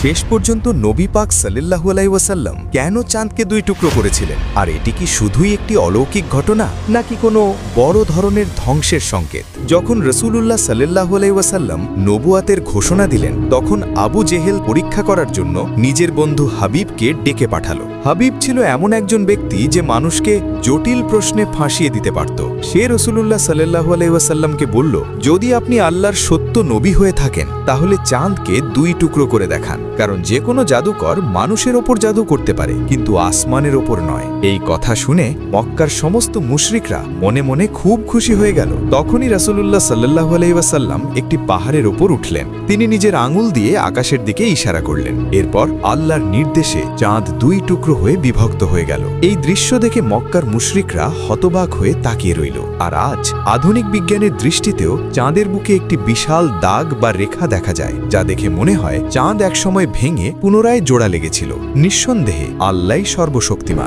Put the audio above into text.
শেষ পর্যন্ত নবী পাক সাল্লাল্লাহু আলাইহি ওয়াসাল্লাম কেন চাঁদকে দুই টুকরো করেছিলেন? আর এটি কি শুধুই একটি অলৌকিক ঘটনা নাকি কোনো বড় ধরনের ধ্বংসের সংকেত? যখন রাসূলুল্লাহ সাল্লাল্লাহু আলাইহি ওয়াসাল্লাম নবুয়াতের ঘোষণা দিলেন, তখন আবু জেহেল পরীক্ষা করার জন্য নিজের বন্ধু হাবিবকে ডেকে পাঠালো। হাবিব ছিল এমন একজন ব্যক্তি যে মানুষকে জটিল প্রশ্নে ফাঁসিয়ে দিতে পারত। সে রাসূলুল্লাহ সাল্লাল্লাহু আলাইহি ওয়াসাল্লামকে বলল, যদি আপনি আল্লাহর সত্য নবী হয়ে থাকেন তাহলে চাঁদকে দুই টুকরো করে দেখান, কারণ যে কোনো জাদুকর মানুষের ওপর জাদু করতে পারে কিন্তু আসমানের ওপর নয়। এই কথা শুনে মক্কার সমস্ত মুশরিকরা মনে মনে খুব খুশি হয়ে গেল। তখনই রাসূলুল্লাহ সাল্লাল্লাহু আলাইহি ওয়াসাল্লাম একটি পাহাড়ের ওপর উঠলেন। তিনি নিজের আঙুল দিয়ে আকাশের দিকে ইশারা করলেন। এরপর আল্লাহর নির্দেশে চাঁদ দুই টুকরো হয়ে বিভক্ত হয়ে গেল। এই দৃশ্য দেখে মক্কার মুশরিকরা হতবাক হয়ে তাকিয়ে রইল। আর আজ আধুনিক বিজ্ঞানের দৃষ্টিতেও চাঁদের বুকে একটি বিশাল দাগ বা রেখা দেখা যায়, যা দেখে মনে হয় চাঁদ একসময় ভেঙে পুনরায় জোড়া লেগেছিল। নিঃসন্দেহে আল্লাহই সর্বশক্তিমান।